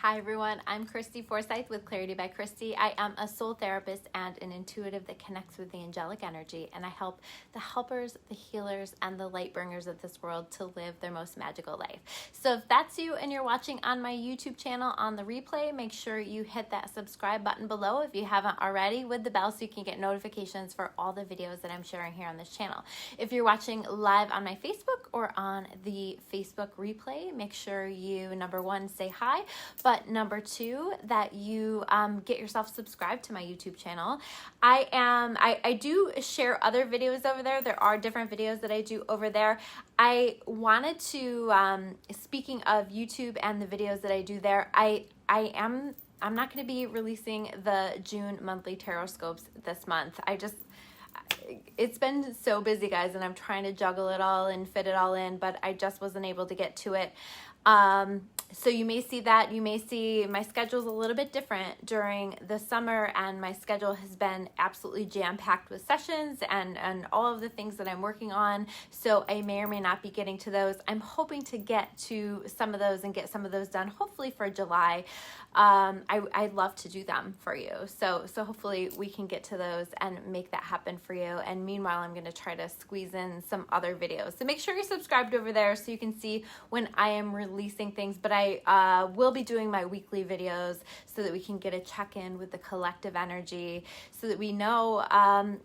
Hi everyone, I'm Christy Forsyth with Clarity by Christy. I am a soul therapist and an intuitive that connects with the angelic energy, and I help the helpers, the healers, and the light bringers of this world to live their most magical life. So if that's you and you're watching on my YouTube channel on the replay, make sure you hit that subscribe button below if you haven't already, with the bell so you can get notifications for all the videos that I'm sharing here on this channel. If you're watching live on my Facebook or on the Facebook replay, make sure you, number one, say hi, but number two, that you get yourself subscribed to my YouTube channel. I do share other videos over there. There are different videos that I do over there. I wanted to, speaking of YouTube and the videos that I do there, I'm not going to be releasing the June monthly tarot scopes this month. It's been so busy, guys, and I'm trying to juggle it all and fit it all in, but I just wasn't able to get to it. So you may see that. You may see my schedule's a little bit different during the summer, and my schedule has been absolutely jam-packed with sessions and all of the things that I'm working on. So I may or may not be getting to those. I'm hoping to get to some of those and get some of those done, hopefully for July. I'd love to do them for you. So hopefully we can get to those and make that happen for you. And meanwhile, I'm going to try to squeeze in some other videos. So make sure you're subscribed over there so you can see when I am releasing things. But I will be doing my weekly videos so that we can get a check-in with the collective energy, so that we know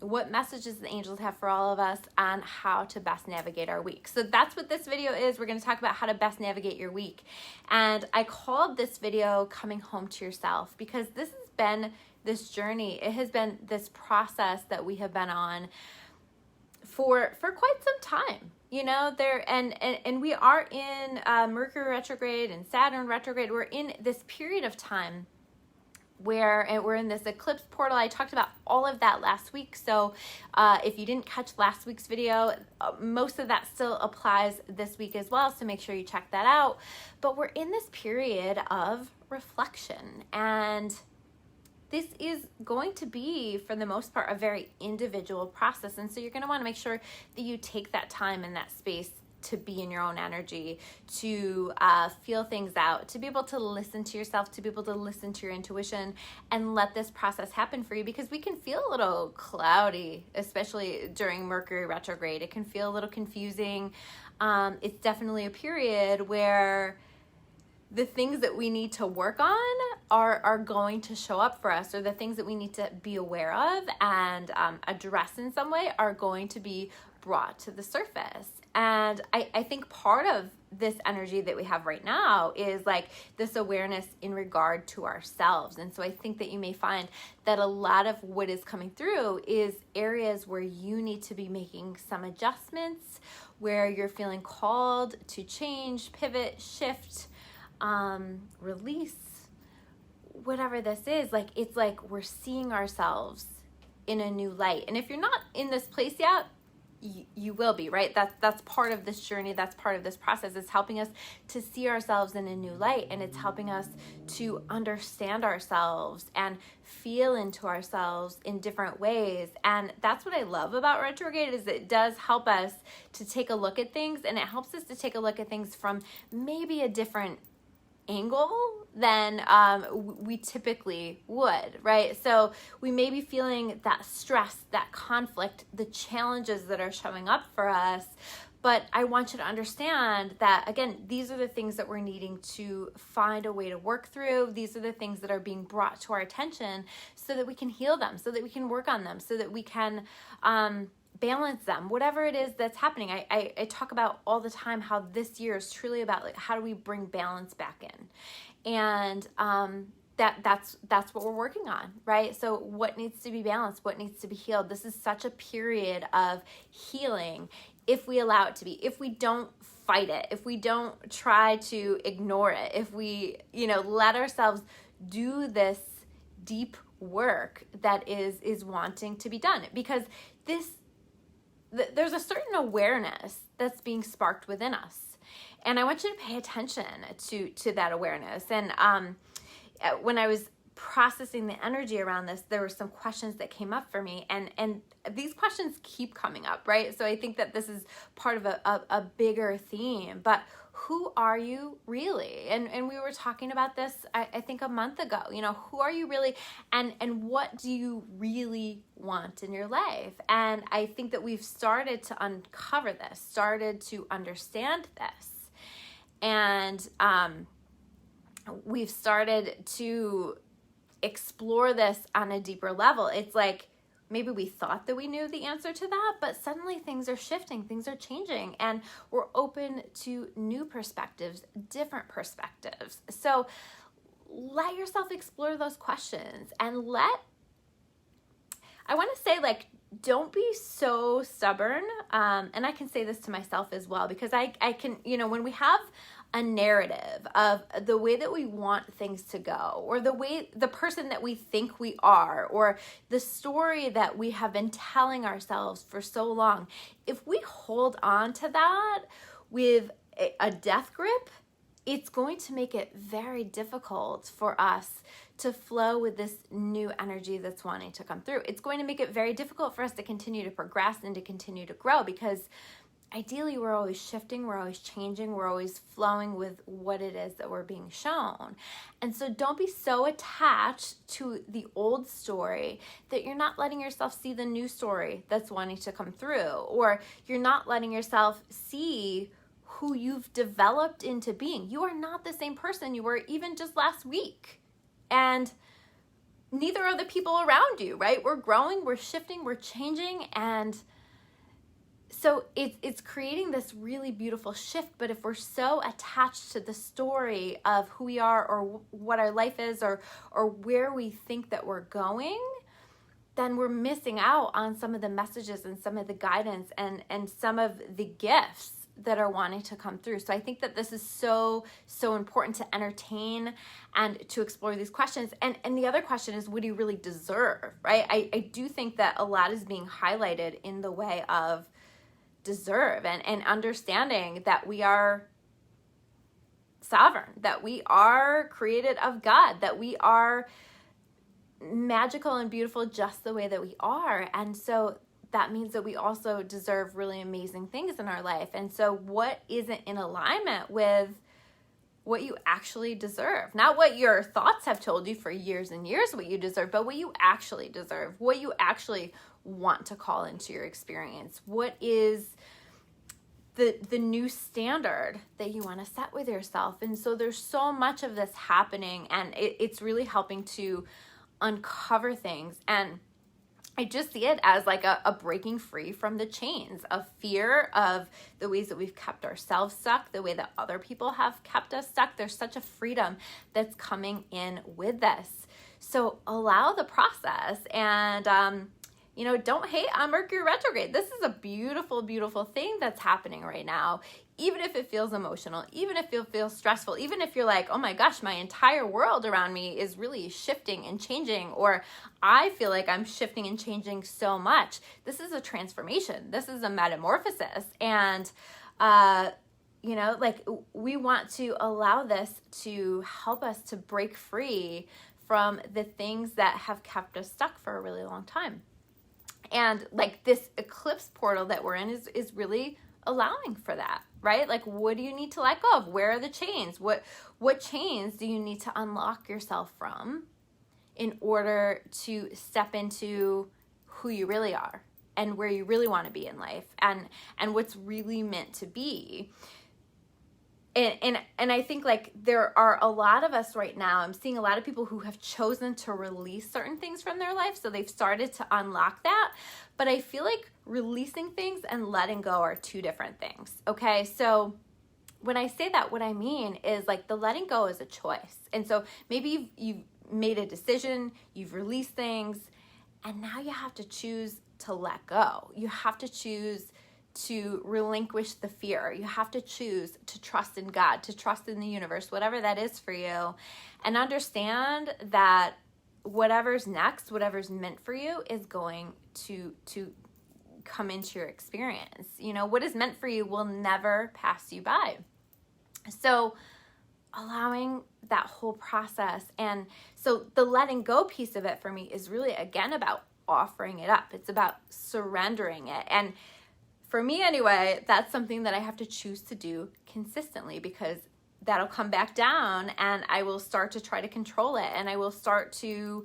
what messages the angels have for all of us and how to best navigate our week. So that's what this video is. We're going to talk about how to best navigate your week. And I called this video Coming Home to Yourself because this has been this journey. It has been this process that we have been on for quite some time. You know, and we are in Mercury Retrograde and Saturn Retrograde. We're in this period of time where we're in this eclipse portal. I talked about all of that last week. So if you didn't catch last week's video, most of that still applies this week as well. So make sure you check that out. But we're in this period of reflection, and this is going to be, for the most part, a very individual process. And so you're going to want to make sure that you take that time and that space to be in your own energy, to feel things out, to be able to listen to yourself, to be able to listen to your intuition, and let this process happen for you, because we can feel a little cloudy, especially during Mercury retrograde. It can feel a little confusing. It's definitely a period where the things that we need to work on are going to show up for us, or the things that we need to be aware of and address in some way are going to be brought to the surface. And I think part of this energy that we have right now is like this awareness in regard to ourselves. And so I think that you may find that a lot of what is coming through is areas where you need to be making some adjustments, where you're feeling called to change, pivot, shift, release, whatever this is. Like, it's like we're seeing ourselves in a new light. And if you're not in this place yet, you will be, right? That's part of this journey. That's part of this process. It's helping us to see ourselves in a new light, and it's helping us to understand ourselves and feel into ourselves in different ways. And that's what I love about retrograde, is it does help us to take a look at things, and it helps us to take a look at things from maybe a different angle than we typically would, right? So we may be feeling that stress, that conflict, the challenges that are showing up for us. But I want you to understand that, again, these are the things that we're needing to find a way to work through. These are the things that are being brought to our attention so that we can heal them, so that we can work on them, so that we can balance them, whatever it is that's happening. I talk about all the time how this year is truly about, like, how do we bring balance back in? And that's what we're working on, right? So what needs to be balanced? What needs to be healed? This is such a period of healing if we allow it to be, if we don't fight it, if we don't try to ignore it, if we, let ourselves do this deep work that is wanting to be done. Because there's a certain awareness that's being sparked within us. And I want you to pay attention to that awareness. And when I was processing the energy around this, there were some questions that came up for me, and these questions keep coming up, right? So I think that this is part of a bigger theme. But who are you really? And we were talking about this, I think a month ago, who are you really, and what do you really want in your life? And I think that we've started to uncover this, started to understand this. And we've started to explore this on a deeper level. It's like, maybe we thought that we knew the answer to that, but suddenly things are shifting, things are changing, and we're open to new perspectives, different perspectives. So let yourself explore those questions, and I want to say, like, don't be so stubborn. And I can say this to myself as well, because I can, when we have a narrative of the way that we want things to go, or the person that we think we are, or the story that we have been telling ourselves for so long, if we hold on to that with a death grip, it's going to make it very difficult for us to flow with this new energy that's wanting to come through. It's going to make it very difficult for us to continue to progress and to continue to grow, because ideally, we're always shifting, we're always changing, we're always flowing with what it is that we're being shown. And so don't be so attached to the old story that you're not letting yourself see the new story that's wanting to come through, or you're not letting yourself see who you've developed into being. You are not the same person you were even just last week. And neither are the people around you, right? We're growing, we're shifting, we're changing, and so it's creating this really beautiful shift. But if we're so attached to the story of who we are, or what our life is, or where we think that we're going, then we're missing out on some of the messages and some of the guidance and some of the gifts that are wanting to come through. So I think that this is so important to entertain and to explore these questions. And the other question is, what do you really deserve, right? I do think that a lot is being highlighted in the way of deserve, and understanding that we are sovereign, that we are created of God, that we are magical and beautiful just the way that we are. And so that means that we also deserve really amazing things in our life. And so what isn't in alignment with what you actually deserve? Not what your thoughts have told you for years and years what you deserve, but what you actually deserve, what you actually want to call into your experience. What is the new standard that you want to set with yourself? And so there's so much of this happening, and it's really helping to uncover things. And I just see it as like a breaking free from the chains of fear, of the ways that we've kept ourselves stuck, the way that other people have kept us stuck. There's such a freedom that's coming in with this. So allow the process, and don't hate on Mercury Retrograde. This is a beautiful, beautiful thing that's happening right now. Even if it feels emotional, even if it feels stressful, even if you're like, oh my gosh, my entire world around me is really shifting and changing, or I feel like I'm shifting and changing so much. This is a transformation. This is a metamorphosis. And, we want to allow this to help us to break free from the things that have kept us stuck for a really long time. And like this eclipse portal that we're in is really allowing for that, right? Like, what do you need to let go of? Where are the chains? What chains do you need to unlock yourself from in order to step into who you really are and where you really want to be in life, and what's really meant to be? And I think like there are a lot of us right now, I'm seeing a lot of people who have chosen to release certain things from their life. So they've started to unlock that. But I feel like releasing things and letting go are two different things. Okay. So when I say that, what I mean is like the letting go is a choice. And so maybe you've made a decision, you've released things, and now you have to choose to let go. You have to choose to relinquish the fear. You have to choose to trust in God, to trust in the universe, whatever that is for you, and understand that whatever's next, whatever's meant for you is going to come into your experience. What is meant for you will never pass you by. So allowing that whole process. And so the letting go piece of it for me is really, again, about offering it up. It's about surrendering it. And for me anyway, that's something that I have to choose to do consistently, because that'll come back down and I will start to try to control it, and I will start to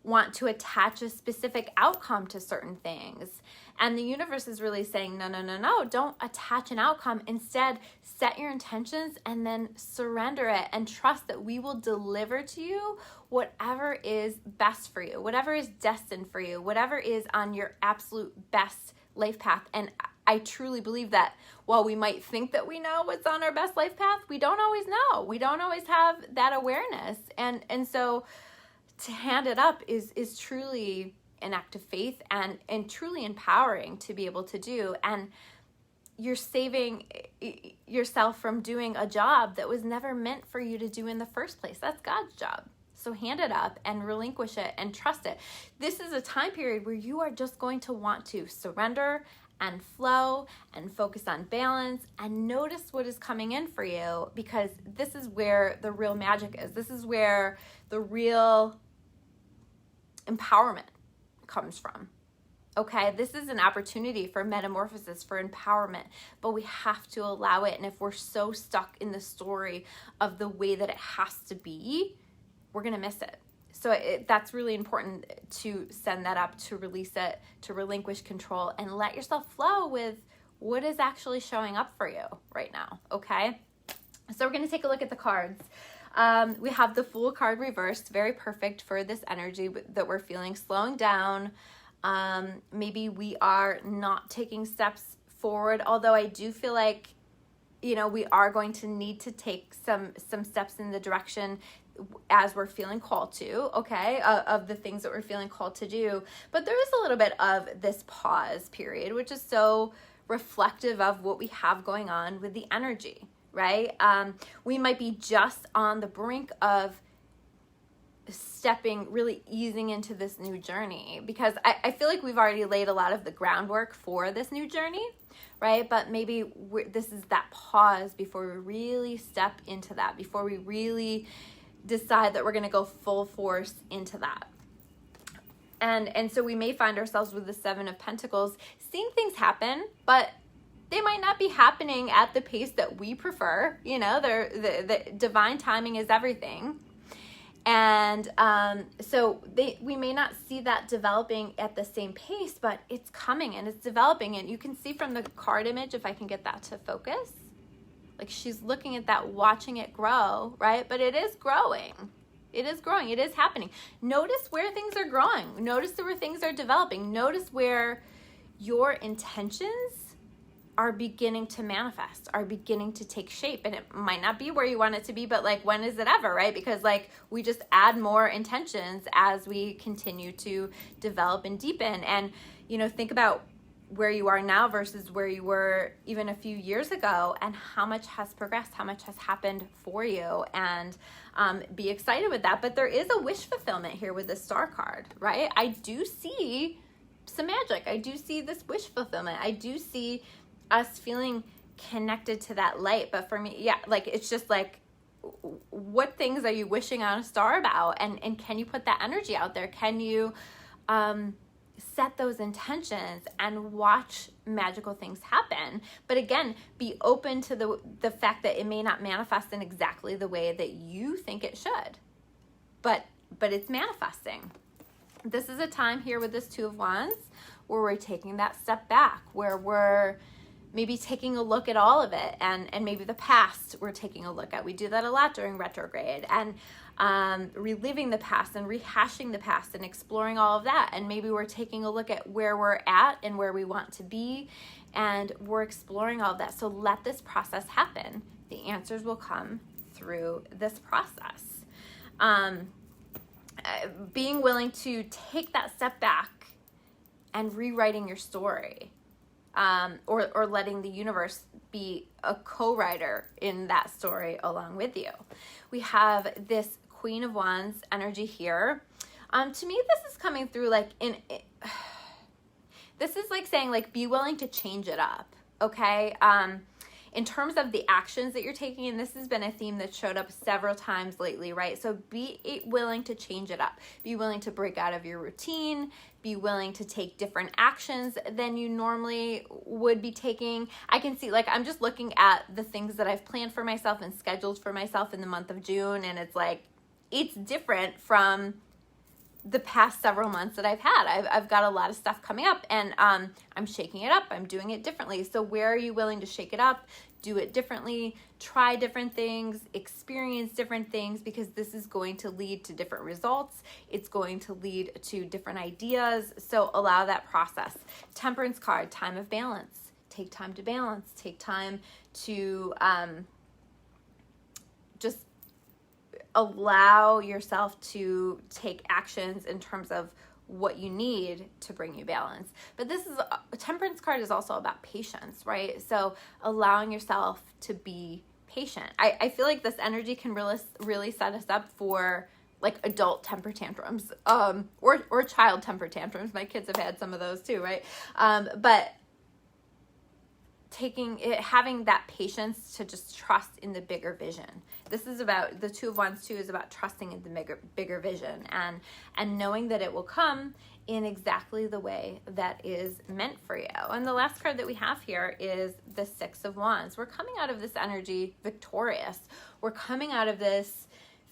want to attach a specific outcome to certain things. And the universe is really saying, no, don't attach an outcome. Instead, set your intentions and then surrender it and trust that we will deliver to you whatever is best for you, whatever is destined for you, whatever is on your absolute best life path. And I truly believe that while we might think that we know what's on our best life path, we don't always know. We don't always have that awareness. And so to hand it up is truly an act of faith and truly empowering to be able to do. And you're saving yourself from doing a job that was never meant for you to do in the first place. That's God's job. So hand it up and relinquish it and trust it. This is a time period where you are just going to want to surrender and flow and focus on balance and notice what is coming in for you, because this is where the real magic is. This is where the real empowerment comes from. Okay, this is an opportunity for metamorphosis, for empowerment, but we have to allow it. And if we're so stuck in the story of the way that it has to be, we're going to miss it. So that's really important to send that up, to release it, to relinquish control, and let yourself flow with what is actually showing up for you right now. Okay, so we're going to take a look at the cards. We have the Fool card reversed, very perfect for this energy that we're feeling, slowing down. Maybe we are not taking steps forward, although I do feel like, we are going to need to take some steps in the direction as we're feeling called to, okay, of the things that we're feeling called to do. But there is a little bit of this pause period, which is so reflective of what we have going on with the energy. Right? We might be just on the brink of really easing into this new journey, because I feel like we've already laid a lot of the groundwork for this new journey, right? But maybe this is that pause before we really step into that, before we really decide that we're going to go full force into that. And so we may find ourselves with the Seven of Pentacles, seeing things happen, but they might not be happening at the pace that we prefer. The divine timing is everything. And so we may not see that developing at the same pace, but it's coming and it's developing. And you can see from the card image, if I can get that to focus, like she's looking at that, watching it grow, right? But it is growing. It is growing. It is happening. Notice where things are growing. Notice where things are developing. Notice where your intentions are beginning to manifest, are beginning to take shape. And it might not be where you want it to be, but like, when is it ever, right? Because like, we just add more intentions as we continue to develop and deepen. And, think about where you are now versus where you were even a few years ago, and how much has progressed, how much has happened for you, and be excited with that. But there is a wish fulfillment here with the Star card, right? I do see some magic. I do see this wish fulfillment. I do see us feeling connected to that light. But for me, like, it's just like, what things are you wishing on a star about? And can you put that energy out there? Can you set those intentions and watch magical things happen? But again, be open to the fact that it may not manifest in exactly the way that you think it should, but it's manifesting. This is a time here with this Two of Wands where we're taking that step back, where we're maybe taking a look at all of it, and maybe the past we're taking a look at. We do that a lot during retrograde, and reliving the past and rehashing the past and exploring all of that. And maybe we're taking a look at where we're at and where we want to be, and we're exploring all of that. So let this process happen. The answers will come through this process. Being willing to take that step back and rewriting your story. Or letting the universe be a co-writer in that story along with you. We have this Queen of Wands energy here. To me, this is coming through like this is like saying, like, be willing to change it up. Okay. in terms of the actions that you're taking, and this has been a theme that showed up several times lately, right? So be willing to change it up. Be willing to break out of your routine. Be willing to take different actions than you normally would be taking. I can see, like, I'm just looking at the things that I've planned for myself and scheduled for myself in the month of June, and it's like, it's different from the past several months that I've had. I've got a lot of stuff coming up, and I'm shaking it up. I'm doing it differently. So where are you willing to shake it up? Do it differently, try different things, experience different things, because this is going to lead to different results. It's going to lead to different ideas. So allow that process. Temperance card, time of balance. Take time to balance. Take time to just allow yourself to take actions in terms of what you need to bring you balance. But this is a temperance card is also about patience, right? So allowing yourself to be patient. I feel like this energy can really set us up for like adult temper tantrums, or child temper tantrums. My kids have had some of those too, right? But having that patience to just trust in the bigger vision. This is about, the Two of Wands too is about trusting in the bigger vision, and knowing that it will come in exactly the way that is meant for you. And the last card that we have here is the Six of Wands. We're coming out of this energy victorious. We're coming out of this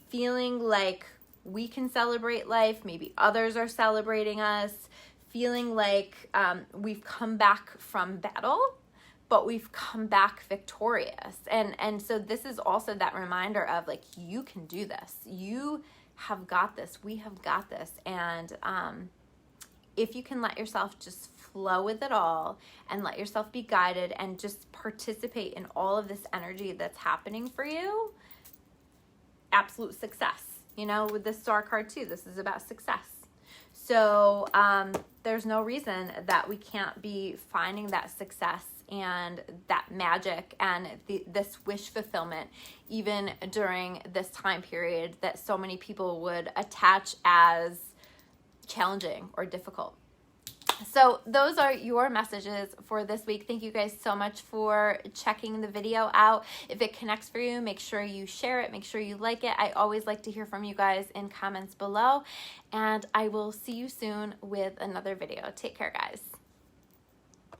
feeling like we can celebrate life. Maybe others are celebrating us. Feeling like we've come back from battle, but we've come back victorious. And so this is also that reminder of like, you can do this. You have got this. We have got this. And if you can let yourself just flow with it all and let yourself be guided and just participate in all of this energy that's happening for you, absolute success. You know, with the Star card too, this is about success. So there's no reason that we can't be finding that success and that magic and this wish fulfillment even during this time period that so many people would attach as challenging or difficult. So those are your messages for this week. Thank you guys so much for checking the video out. If it connects for you, make sure you share it. Make sure you like it. I always like to hear from you guys in comments below. And I will see you soon with another video. Take care, guys.